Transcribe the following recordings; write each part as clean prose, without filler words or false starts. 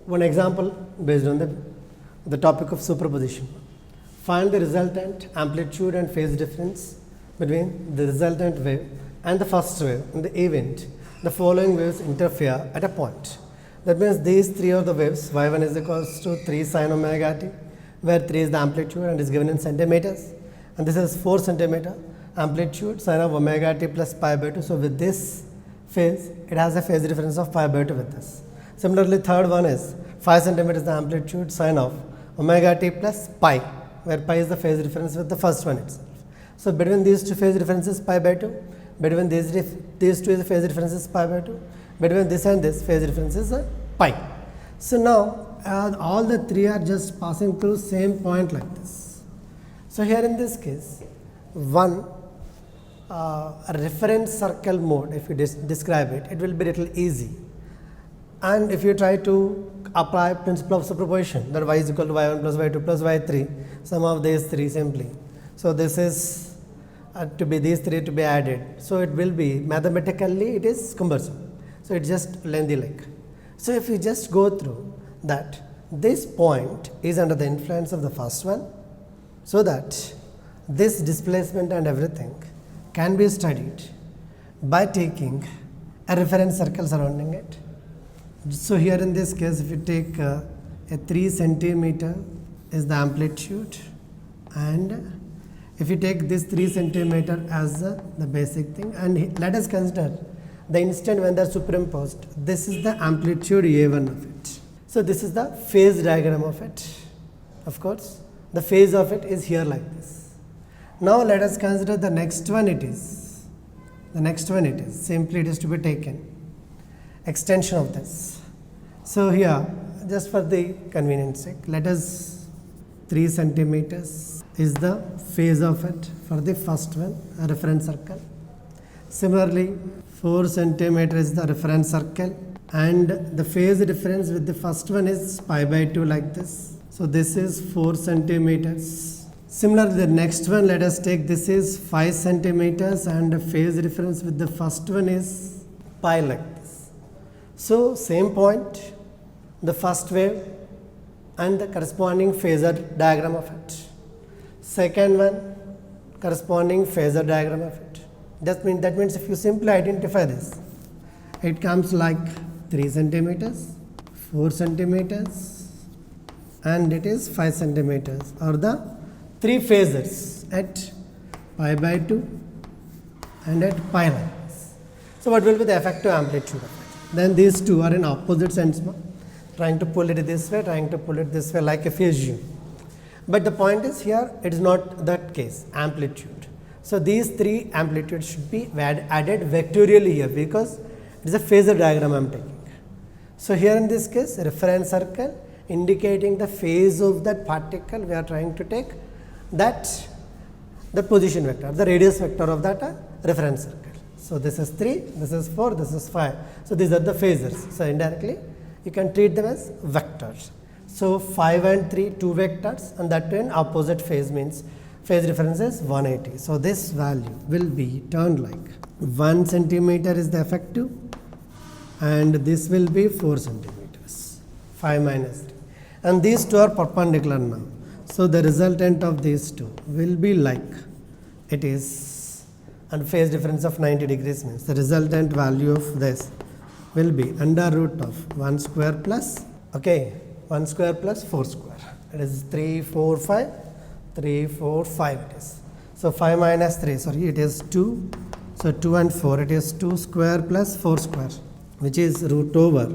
one example based on the topic of superposition. Find the resultant amplitude and phase difference between the resultant wave and the first wave in the event the following waves interfere at a point. That means these three are the waves. Y1 is equals to 3 sin omega t, where 3 is the amplitude and is given in centimeters, and this is 4 centimeter amplitude sin of omega t plus pi by 2. So with this phase, it has a phase difference of pi by 2 with this. Similarly, third one is 5 centimeters the amplitude sin of omega t plus pi, where pi is the phase difference with the first one itself. So between these two phase differences pi by 2, between these two is the phase differences pi by 2, between this and this phase difference is pi. So now all the three are just passing through same point like this. So here in this case, one a reference circle mode, if you describe it, it will be little easy. And if you try to apply principle of superposition, that y is equal to y1 plus y2 plus y3, sum of these three simply. So this is to be these three to be added. So it will be mathematically it is cumbersome. So it's just lengthy like. So if you just go through that, this point is under the influence of the first one, so that this displacement and everything can be studied by taking a reference circle surrounding it. So here in this case, if you take a 3 centimeter is the amplitude, and if you take this 3 centimeter as the basic thing, and let us consider the instant when they are superimposed, this is the amplitude A1 of it. So this is the phase diagram of it. Of course, the phase of it is here like this. Now let us consider the next one it is. The next one it is. Simply it is to be taken. Extension of this. So here, just for the convenience sake, let us 3 centimeters is the phase of it for the first one, a reference circle. Similarly, 4 centimeter is the reference circle, and the phase difference with the first one is pi by 2 like this. So this is 4 centimeters. Similarly, the next one, let us take this is 5 centimeters, and the phase difference with the first one is pi like this. So same point, the first wave and the corresponding phasor diagram of it. Second one, corresponding phasor diagram of it. That means if you simply identify this, it comes like 3 centimeters, 4 centimeters, and it is 5 centimeters, or the three phasors at pi by 2 and at pi lines. So what will be the effective amplitude of it? Then these two are in opposite sense, trying to pull it this way, trying to pull it this way, like a phasor. But the point is here, it is not that case, amplitude. So these three amplitudes should be added vectorially here, because it is a phasor diagram I am taking. So here in this case, reference circle indicating the phase of that particle, we are trying to take that the position vector, the radius vector of that reference circle. So this is 3, this is 4, this is 5. So these are the phasors. So indirectly, you can treat them as vectors. So 5 and 3, 2 vectors, and that in opposite phase means phase difference is 180. So this value will be turned like 1 centimeter is the effective, and this will be 4 centimeters, 5 minus 3. And these two are perpendicular now. So the resultant of these two will be like it is, and phase difference of 90 degrees means the resultant value of this will be under root of 1 square plus, 1 square plus 4 square. It is 3, 4, 5, 3, 4, 5 it is. So 5 minus 3, it is 2. So 2 and 4, it is 2 square plus 4 square, which is root over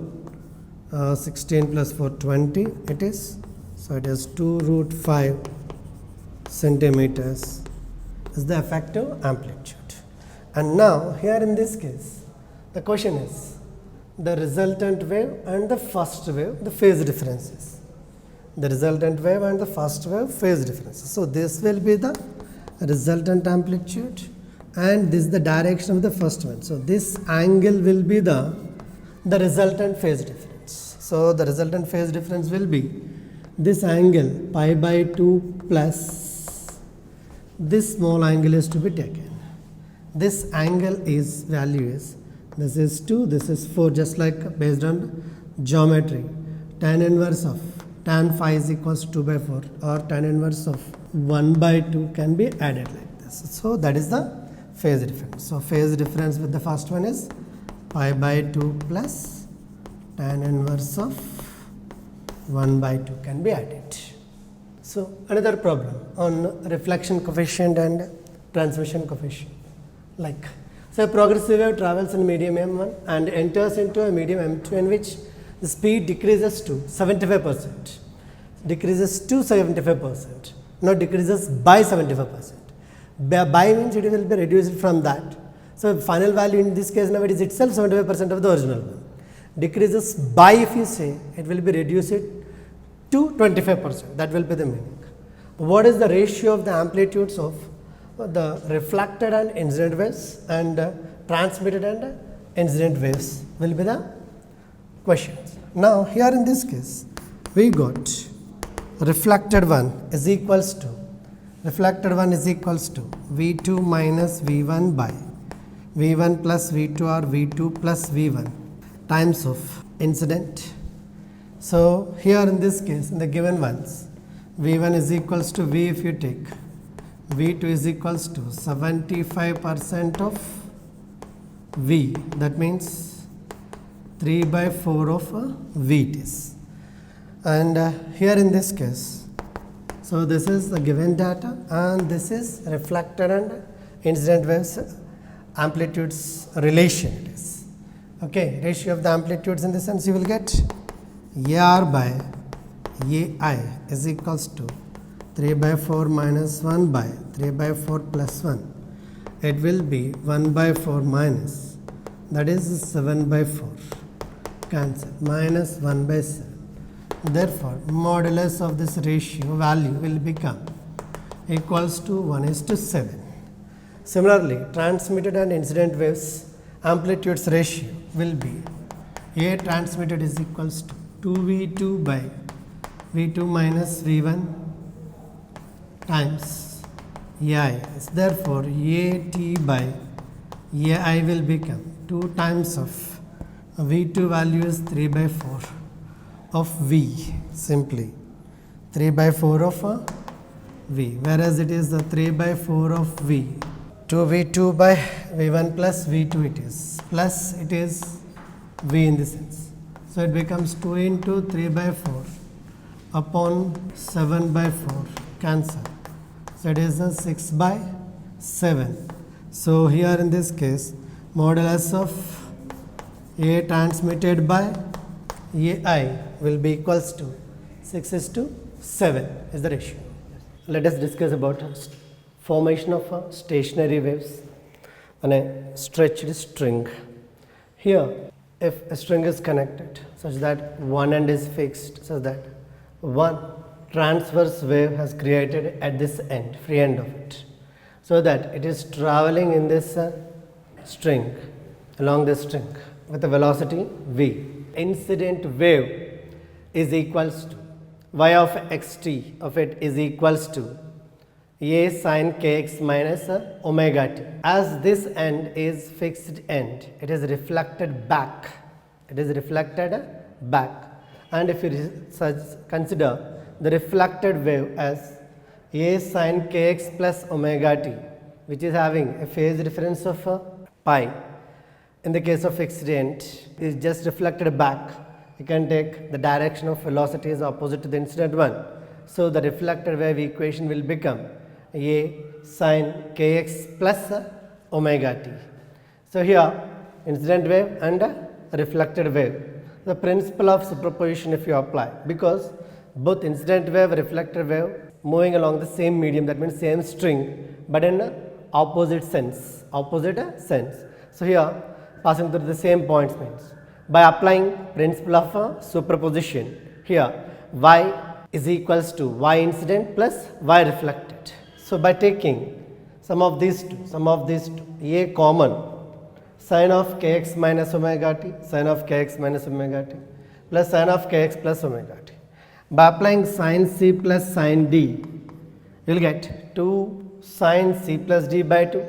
16 plus 4, 20 it is. So it is 2 root 5 centimeters is the effective amplitude. And now here in this case, the question is the resultant wave and the first wave, the phase differences. The resultant wave and the first wave phase differences. So this will be the resultant amplitude, and this is the direction of the first one. So this angle will be the resultant phase difference. So the resultant phase difference will be this angle pi by 2 plus this small angle is to be taken. This angle is value is, this is 2, this is 4, just like based on geometry. tan inverse of tan phi is equals to 2 by 4 or tan inverse of 1 by 2 can be added like this. So that is the phase difference. So phase difference with the first one is pi by 2 plus tan inverse of 1 by 2 can be added. So another problem on reflection coefficient and transmission coefficient. Like, so a progressive wave travels in medium M1 and enters into a medium M2 in which the speed decreases to 75%. Decreases to 75%, not decreases by 75%. By means it will be reduced from that. So final value in this case now it is itself 75% of the original one. Decreases by, if you say, it will be reduced to 25%. That will be the meaning. What is the ratio of the amplitudes of the reflected and incident waves and transmitted and incident waves will be the questions. Now here in this case we got reflected one is equals to V2 minus V1 by V1 plus V2 or V2 plus V1 times of incident. So here in this case, in the given ones, V1 is equals to V, if you take V2 is equals to 75% of V, that means 3 by 4 of V it is. And here in this case, so this is the given data and this is reflected and incident waves amplitudes relation it is. Okay, ratio of the amplitudes in this sense you will get AR by AI is equals to 3 by 4 minus 1 by 3 by 4 plus 1. It will be 1 by 4 minus, that is 7 by 4, cancel, minus 1 by 7. Therefore, modulus of this ratio value will become equals to 1:7. Similarly, transmitted and incident waves amplitudes ratio will be A transmitted is equals to 2V2 by V2 minus V1 times AI. Therefore, AT by AI will become 2 times of V2 value is 3 by 4 of V, simply 3 by 4 of V, whereas it is the 3 by 4 of V. 2V2 by V1 plus V2 it is, plus it is V in this sense. So it becomes 2 into 3 by 4 upon 7 by 4, cancel. So it is a 6 by 7. So here in this case, modulus of A transmitted by AI will be equals to 6:7 is the ratio. Let us discuss about formation of stationary waves on a stretched string. Here, if a string is connected such that one end is fixed, such that one transverse wave has created at this end, free end of it, so that it is traveling in this string, along this string with a velocity v. Incident wave is equals to y of xt of it is equals to a sin kx minus omega t. As this end is fixed end, it is reflected back. It is reflected back. And if you consider the reflected wave as a sin kx plus omega t, which is having a phase difference of pi, in the case of fixed end, is just reflected back. You can take the direction of velocity is opposite to the incident one. So the reflected wave equation will become a sin kx plus omega t. So here incident wave and reflected wave. The principle of superposition if you apply, because both incident wave, reflected wave moving along the same medium, that means same string, but in opposite sense. So here passing through the same points means by applying principle of superposition, here y is equals to y incident plus y reflected. So by taking sum of these two, a common, sin of kx minus omega t, sin of kx minus omega t plus sin of kx plus omega t. By applying sin c plus sin d, you will get 2 sin c plus d by 2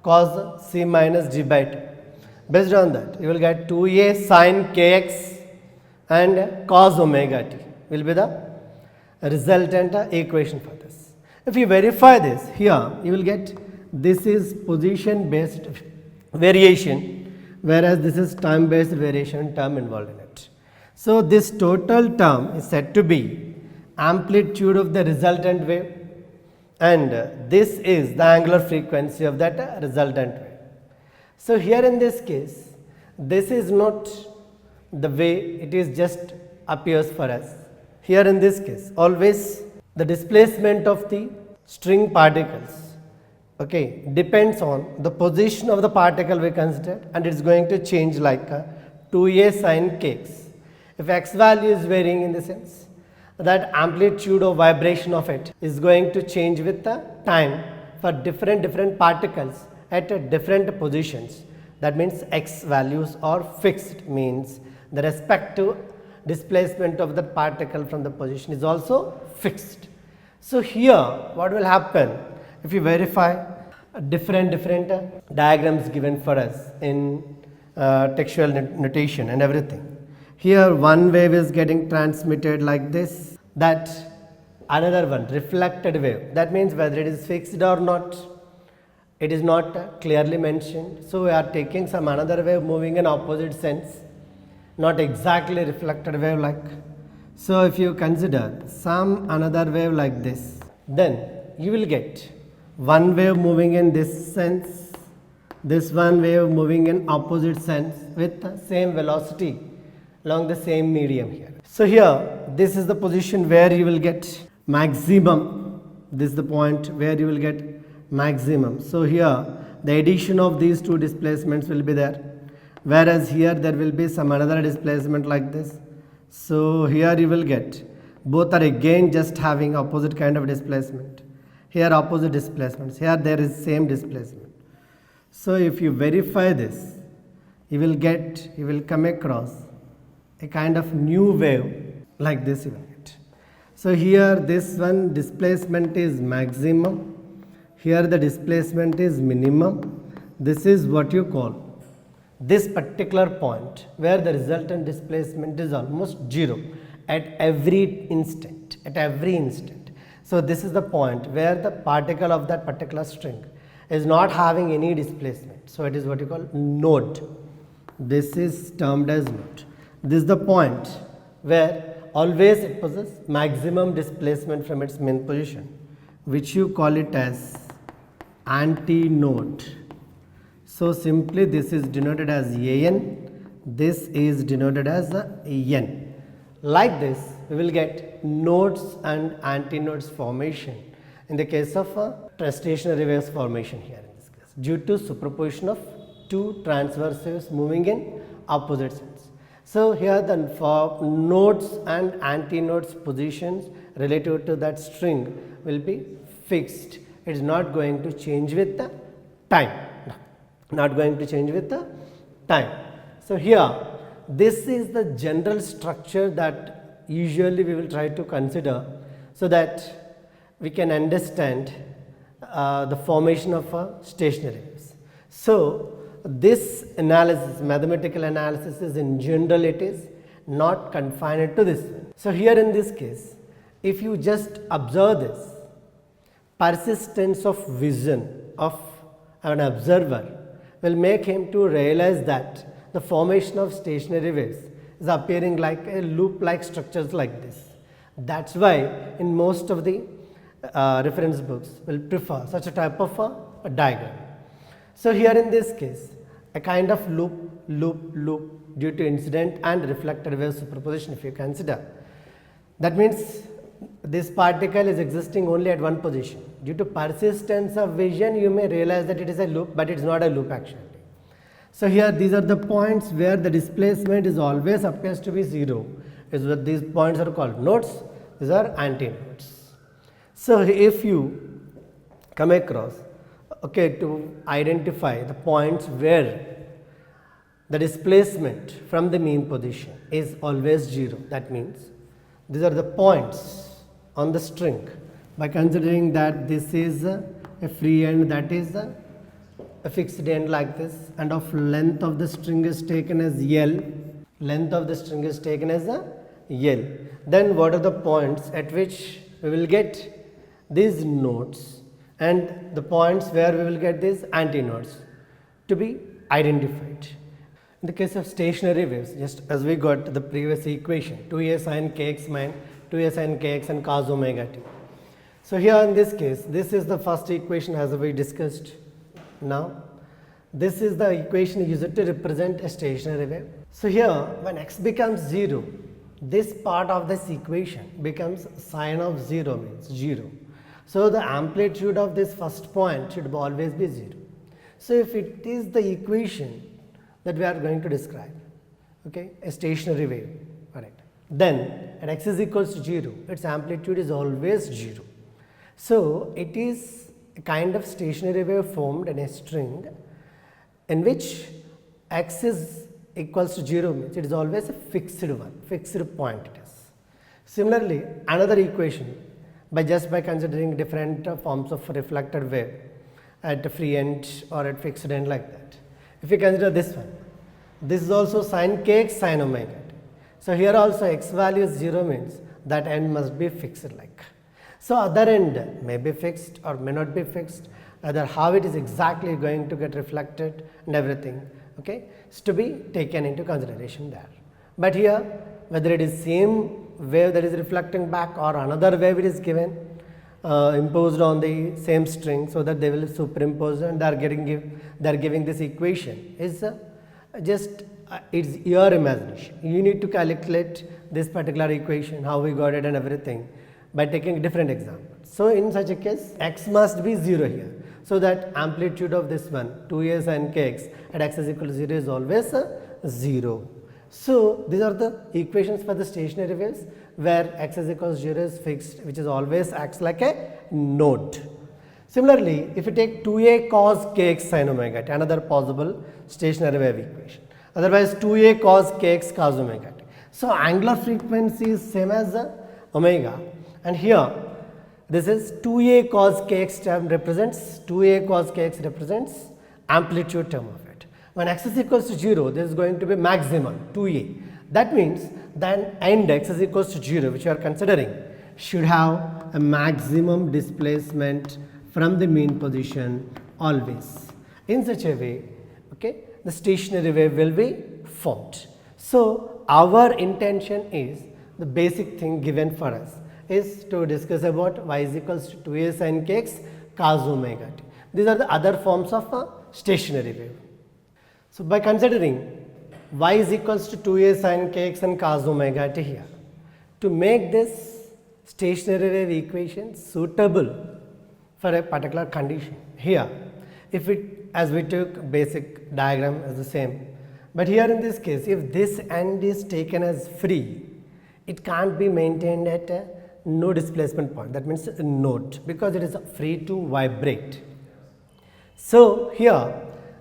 cos c minus d by 2. Based on that, you will get 2a sin kx and cos omega t will be the resultant equation for this. If you verify this, here you will get this is position based variation, whereas this is time based variation term involved in it. So this total term is said to be amplitude of the resultant wave, and this is the angular frequency of that resultant wave. So here in this case, this is not the way it is just appears for us. Here in this case, always the displacement of the string particles, okay, depends on the position of the particle we considered, and it's going to change like 2a sin kx. If x value is varying in the sense, that amplitude of vibration of it is going to change with the time for different particles at different positions. That means x values are fixed, means the respective displacement of the particle from the position is also fixed. So here what will happen if you verify different diagrams given for us in textual notation and everything. Here one wave is getting transmitted like this, that another one reflected wave, that means whether it is fixed or not, it is not clearly mentioned. So we are taking some another wave moving in opposite sense, not exactly reflected wave like. So if you consider some another wave like this, then you will get one wave moving in this sense, this one wave moving in opposite sense with the same velocity along the same medium here. So here this is the position where you will get maximum, this is the point where you will get maximum. So here the addition of these two displacements will be there, whereas here there will be some another displacement like this. So here you will get both are again just having opposite kind of displacement. Here opposite displacements, here there is same displacement. So if you verify this, you will come across a kind of new wave like this you will get. So here this one displacement is maximum, here the displacement is minimum. This is what you call this particular point where the resultant displacement is almost zero at every instant, So this is the point where the particle of that particular string is not having any displacement. So it is what you call node. This is termed as node. This is the point where always it possesses maximum displacement from its main position, which you call it as antinode. So simply this is denoted as AN, this is denoted as N. Like this we will get nodes and antinodes formation in the case of stationary waves formation here in this case, due to superposition of two transverse waves moving in opposite sense. So here then for nodes and antinodes positions relative to that string will be fixed. It is not going to change with the time. Not going to change with the time. So here this is the general structure that usually we will try to consider so that we can understand the formation of stationary waves. So this analysis, mathematical analysis, is in general it is not confined to this one. So here in this case, if you just observe this, persistence of vision of an observer will make him to realize that the formation of stationary waves is appearing like a loop-like structures like this. That's why in most of the reference books will prefer such a type of a diagram. So here in this case, a kind of loop due to incident and reflected wave superposition if you consider. That means this particle is existing only at one position. Due to persistence of vision, you may realize that it is a loop, but it is not a loop actually. So here these are the points where the displacement is always appears to be zero. Is what these points are called nodes, these are antinodes. So if you come across, okay, to identify the points where the displacement from the mean position is always zero, that means these are the points on the string. By considering that this is a free end, that is a fixed end like this, and of length of the string is taken as L, Length of the string is taken as a L. Then what are the points at which we will get these nodes and the points where we will get these antinodes to be identified. In the case of stationary waves, just as we got the previous equation, 2a sin kx minus 2a sin kx and cos omega t. So here in this case, this is the first equation as we discussed now. This is the equation used to represent a stationary wave. So here when x becomes 0, this part of this equation becomes sine of 0 means 0. So the amplitude of this first point should always be 0. So if it is the equation that we are going to describe, okay, a stationary wave, correct, then at x is equals to 0, its amplitude is always 0. So it is a kind of stationary wave formed in a string in which x is equals to 0 means it is always a fixed one, fixed point it is. Similarly, another equation by considering different forms of reflected wave at a free end or at fixed end like that. If you consider this one, this is also sin kx sin omega t. So here also x value is 0 means that end must be fixed like. So other end may be fixed or may not be fixed, either how it is exactly going to get reflected and everything, okay, is to be taken into consideration there. But here whether it is same wave that is reflecting back or another wave it is given imposed on the same string, so that they will superimpose and they are giving this equation is just it's your imagination. You need to calculate this particular equation, how we got it and everything, by taking different examples. So in such a case, x must be 0 here. So that amplitude of this one, 2a sin kx at x is equal to 0 is always 0. So these are the equations for the stationary waves where x is equal to 0 is fixed, which is always acts like a node. Similarly, if you take 2a cos kx sin omega t, another possible stationary wave equation. Otherwise 2a cos kx cos omega t. So angular frequency is same as omega, and here this is 2a cos kx term represents, 2a cos kx represents amplitude term of it. When x is equals to 0, this is going to be maximum 2a. That means then end x is equals to 0, which you are considering, should have a maximum displacement from the mean position always. In such a way, okay, the stationary wave will be formed. So our intention is, the basic thing given for us is to discuss about y is equals to 2a sin kx cos omega t. These are the other forms of a stationary wave. So by considering y is equals to 2a sin kx and cos omega t here, to make this stationary wave equation suitable for a particular condition, here if it, as we took basic diagram as the same, but here in this case if this end is taken as free, it can't be maintained at a no displacement point, that means a node, because it is free to vibrate. So here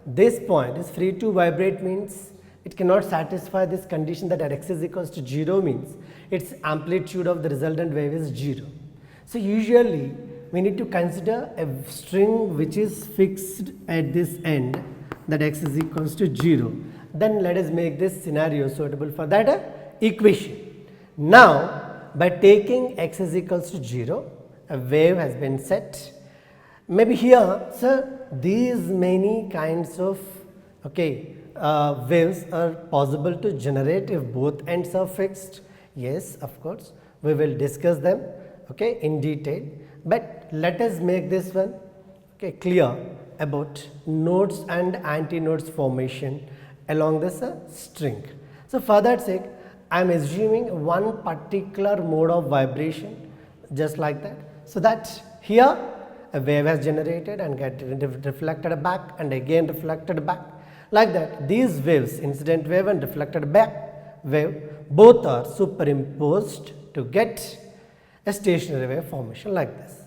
this point is free to vibrate means it cannot satisfy this condition that at x is equals to 0 means its amplitude of the resultant wave is 0. So usually we need to consider a string which is fixed at this end, that x is equals to 0. Then let us make this scenario suitable for that equation. Now by taking x is equals to 0, a wave has been set. Maybe here, sir, these many kinds of waves are possible to generate if both ends are fixed. Yes, of course, we will discuss them in detail, but let us make this one clear about nodes and antinodes formation along this string. So for that sake, I am assuming one particular mode of vibration just like that, so that here a wave has generated and get reflected back and again reflected back, like that these waves, incident wave and reflected back wave, both are superimposed to get a stationary wave formation like this.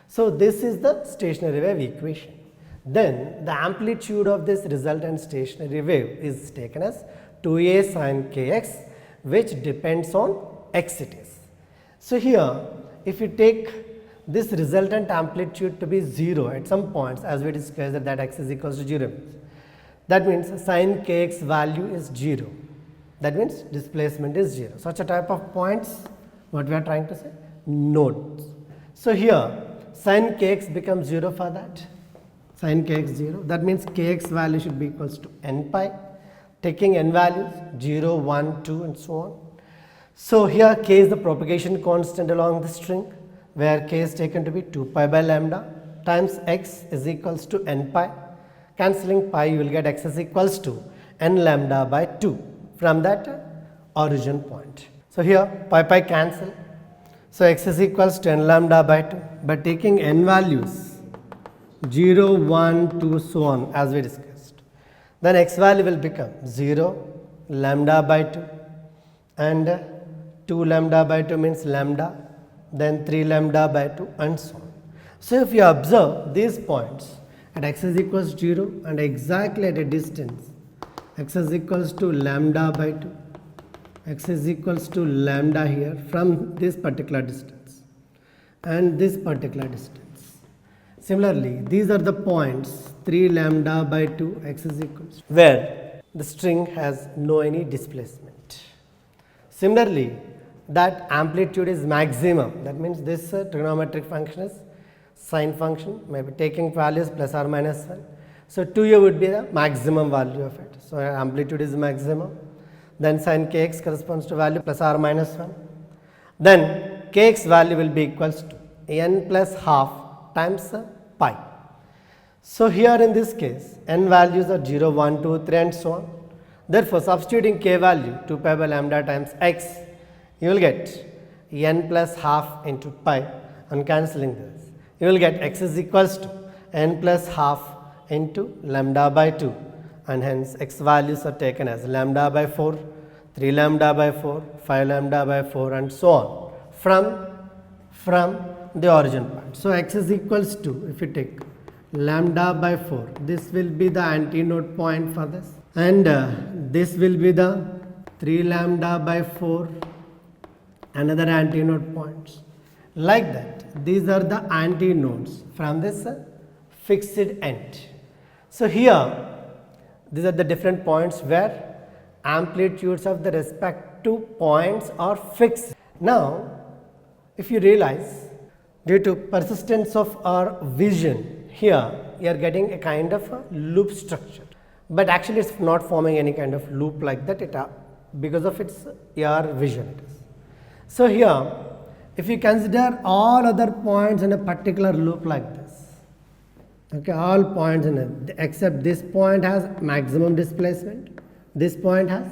So this is the stationary wave equation. Then the amplitude of this resultant stationary wave is taken as 2a sin kx, which depends on x it is. So here if you take this resultant amplitude to be 0 at some points, as we discussed that x is equals to 0, that means sin kx value is 0. That means displacement is 0. Such a type of points, what we are trying to say? Nodes. So here sin kx becomes 0 for that. Sin kx 0. That means kx value should be equals to n pi. Taking n values 0, 1, 2 and so on. So here k is the propagation constant along the string, where k is taken to be 2 pi by lambda times x is equals to n pi. Cancelling pi, you will get x is equals to n lambda by 2 from that origin point. So here pi cancel. So x is equals to n lambda by 2. By taking n values 0, 1, 2 so on as we discussed, then x value will become 0, lambda by 2 and 2 lambda by 2 means lambda, then 3 lambda by 2 and so on. So if you observe these points at x is equals to 0 and exactly at a distance x is equals to lambda by 2, x is equals to lambda here from this particular distance and this particular distance. Similarly, these are the points 3 lambda by 2 x is equals to where the string has no any displacement. Similarly, that amplitude is maximum. That means this trigonometric function is sine function, maybe taking values plus or minus 1. So 2u would be the maximum value of it. So amplitude is maximum. Then sin kx corresponds to value plus or minus 1. Then kx value will be equals to n plus half times pi. So here in this case, n values are 0, 1, 2, 3 and so on. Therefore, substituting k value 2 pi by lambda times x, you will get n plus half into pi, and cancelling this, you will get x is equals to n plus half into lambda by 2, and hence x values are taken as lambda by 4, 3 lambda by 4, 5 lambda by 4 and so on from the origin point. So x is equals to, if you take lambda by 4, this will be the antinode point for this, and this will be the 3 lambda by 4, another antinode points. Like that, these are the antinodes from this fixed end. So here, these are the different points where amplitudes of the respective points are fixed. Now, if you realize, due to persistence of our vision, here you are getting a kind of a loop structure, but actually it's not forming any kind of loop like that, because of its your vision it is. So here, if you consider all other points in a particular loop like this, okay, all points in it, except this point has maximum displacement, this point has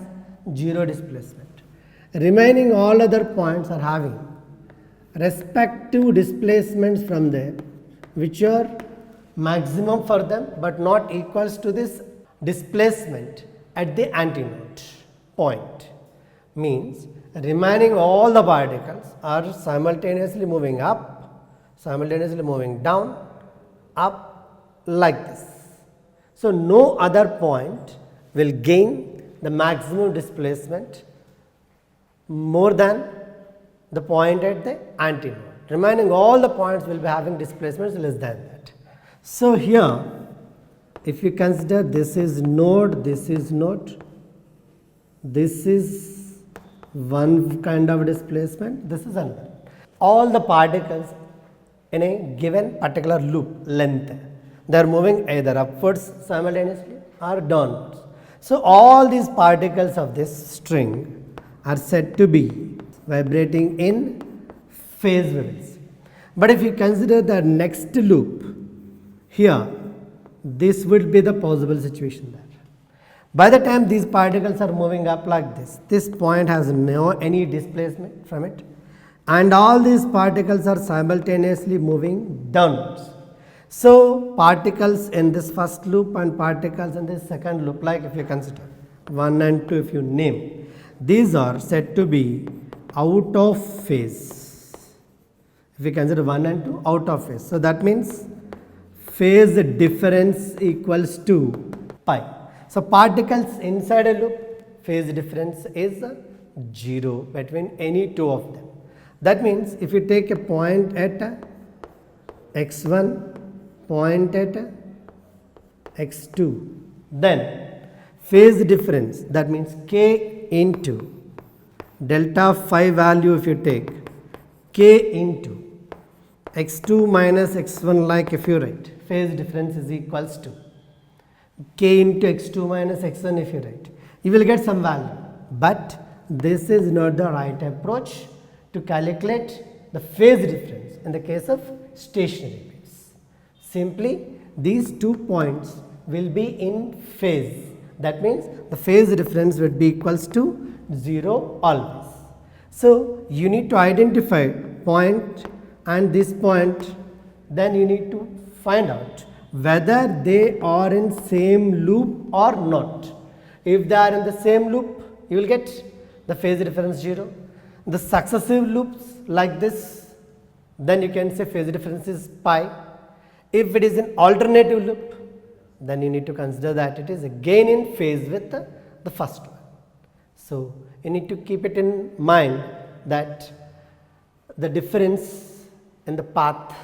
0 displacement. Remaining all other points are having respective displacements from there, which are maximum for them but not equals to this displacement at the antinode point. Means remaining all the particles are simultaneously moving up, simultaneously moving down, up like this. So no other point will gain the maximum displacement more than the point at the antinode. Remaining all the points will be having displacements less than that. So here, if you consider this is node, this is node, this is one kind of displacement, this is another. All the particles in a given particular loop length, they are moving either upwards simultaneously or downwards. So all these particles of this string are said to be vibrating in phase waves. But if you consider the next loop, here this would be the possible situation there. By the time these particles are moving up like this point has no any displacement from it, and all these particles are simultaneously moving downwards. So particles in this first loop and particles in this second loop, like if you consider 1 and 2, if you name, these are said to be out of phase. If we consider 1 and 2 out of phase, so that means phase difference equals to pi. So particles inside a loop, phase difference is 0 between any two of them. That means if you take a point at x1, point at x2, then phase difference, that means k into delta phi value, if you take k into x2 minus x1, like if you write phase difference is equals to k into x2 minus x1, if you write, you will get some value. But this is not the right approach to calculate the phase difference in the case of stationary waves. Simply these 2 points will be in phase. That means the phase difference would be equals to 0 always. So you need to identify point and this point, then you need to find out whether they are in same loop or not. If they are in the same loop, you will get the phase difference 0. The successive loops like this, then you can say phase difference is pi. If it is an alternative loop, then you need to consider that it is again in phase with the first one. So you need to keep it in mind that the difference in the path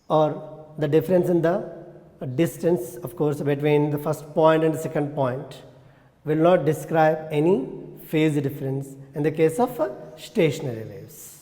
or the difference in the distance, of course, between the first point and the second point will not describe any phase difference in the case of stationary waves.